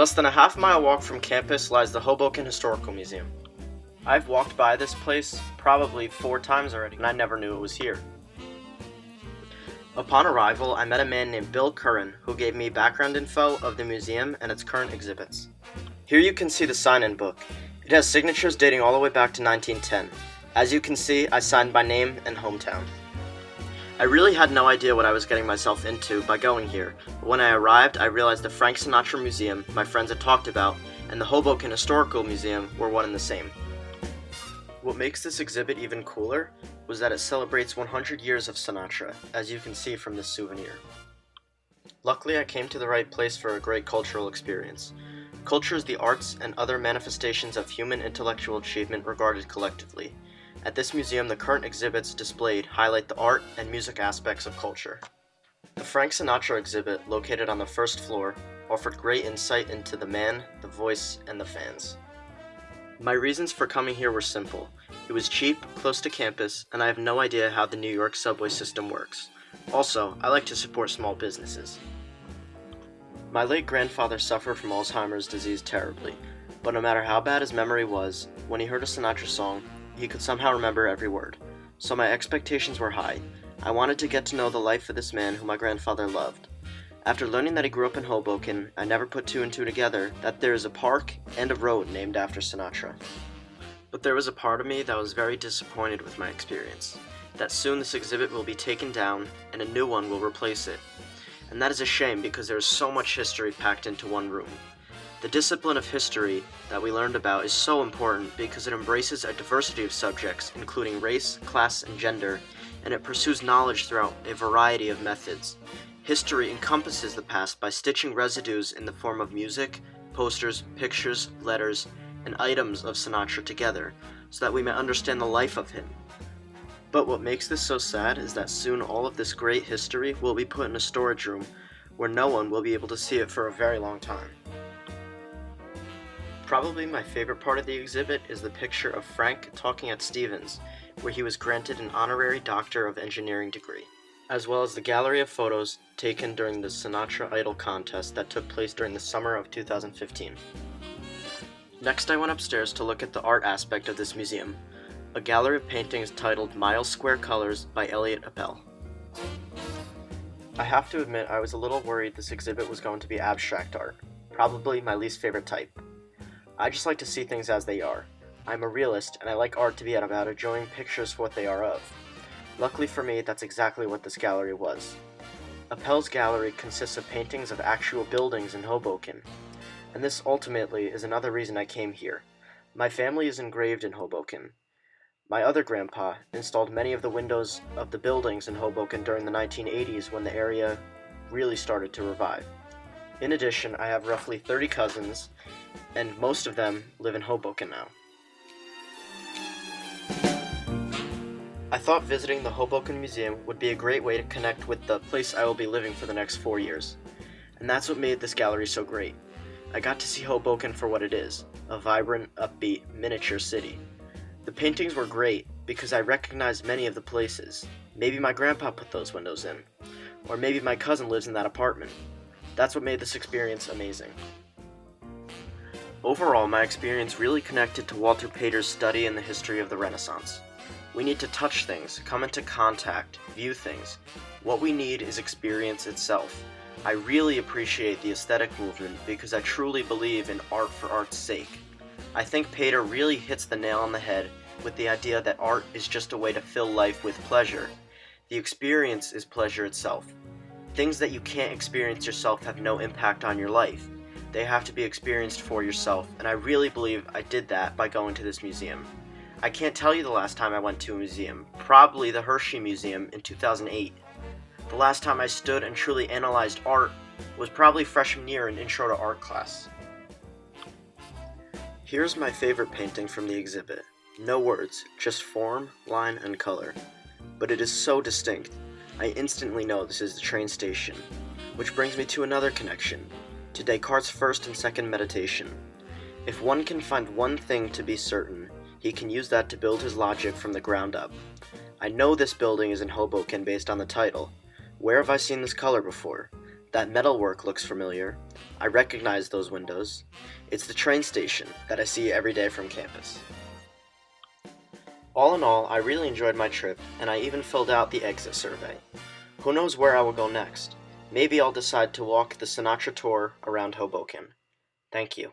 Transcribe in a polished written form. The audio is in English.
Less than a half-mile walk from campus lies the Hoboken Historical Museum. I've walked by this place probably 4 times already, and I never knew it was here. Upon arrival, I met a man named Bill Curran, who gave me background info of the museum and its current exhibits. Here you can see the sign-in book. It has signatures dating all the way back to 1910. As you can see, I signed my name and hometown. I really had no idea what I was getting myself into by going here, but when I arrived, I realized the Frank Sinatra Museum my friends had talked about and the Hoboken Historical Museum were one and the same. What makes this exhibit even cooler was that it celebrates 100 years of Sinatra, as you can see from this souvenir. Luckily, I came to the right place for a great cultural experience. Culture is the arts and other manifestations of human intellectual achievement regarded collectively. At this museum, the current exhibits displayed highlight the art and music aspects of culture. The Frank Sinatra exhibit, located on the first floor, offered great insight into the man, the voice, and the fans. My reasons for coming here were simple. It was cheap, close to campus, and I have no idea how the New York subway system works. Also, I like to support small businesses. My late grandfather suffered from Alzheimer's disease terribly, but no matter how bad his memory was, when he heard a Sinatra song, he could somehow remember every word. So my expectations were high. I wanted to get to know the life of this man whom my grandfather loved. After learning that he grew up in Hoboken, I never put 2 and 2 together that there is a park and a road named after Sinatra. But there was a part of me that was very disappointed with my experience, that soon this exhibit will be taken down and a new one will replace it. And that is a shame because there is so much history packed into one room. The discipline of history that we learned about is so important because it embraces a diversity of subjects, including race, class, and gender, and it pursues knowledge throughout a variety of methods. History encompasses the past by stitching residues in the form of music, posters, pictures, letters, and items of Sinatra together, so that we may understand the life of him. But what makes this so sad is that soon all of this great history will be put in a storage room where no one will be able to see it for a very long time. Probably my favorite part of the exhibit is the picture of Frank talking at Stevens, where he was granted an honorary Doctor of Engineering degree, as well as the gallery of photos taken during the Sinatra Idol contest that took place during the summer of 2015. Next I went upstairs to look at the art aspect of this museum, a gallery of paintings titled Miles Square Colors by Elliot Appel. I have to admit I was a little worried this exhibit was going to be abstract art, probably my least favorite type. I just like to see things as they are. I'm a realist, and I like art to be about enjoying pictures for what they are of. Luckily for me, that's exactly what this gallery was. Appel's gallery consists of paintings of actual buildings in Hoboken, and this ultimately is another reason I came here. My family is engraved in Hoboken. My other grandpa installed many of the windows of the buildings in Hoboken during the 1980s when the area really started to revive. In addition, I have roughly 30 cousins, and most of them live in Hoboken now. I thought visiting the Hoboken Museum would be a great way to connect with the place I will be living for the next 4 years. And that's what made this gallery so great. I got to see Hoboken for what it is, a vibrant, upbeat, miniature city. The paintings were great because I recognized many of the places. Maybe my grandpa put those windows in, or maybe my cousin lives in that apartment. That's what made this experience amazing. Overall, my experience really connected to Walter Pater's study in the history of the Renaissance. We need to touch things, come into contact, view things. What we need is experience itself. I really appreciate the aesthetic movement because I truly believe in art for art's sake. I think Pater really hits the nail on the head with the idea that art is just a way to fill life with pleasure. The experience is pleasure itself. Things that you can't experience yourself have no impact on your life. They have to be experienced for yourself, and I really believe I did that by going to this museum. I can't tell you the last time I went to a museum, probably the Hershey Museum in 2008. The last time I stood and truly analyzed art was probably freshman year in Intro to Art class. Here's my favorite painting from the exhibit. No words, just form, line, and color. But it is so distinct. I instantly know this is the train station, which brings me to another connection, to Descartes' first and second meditation. If one can find one thing to be certain, he can use that to build his logic from the ground up. I know this building is in Hoboken based on the title. Where have I seen this color before? That metalwork looks familiar. I recognize those windows. It's the train station that I see every day from campus. All in all, I really enjoyed my trip, and I even filled out the exit survey. Who knows where I will go next? Maybe I'll decide to walk the Sinatra tour around Hoboken. Thank you.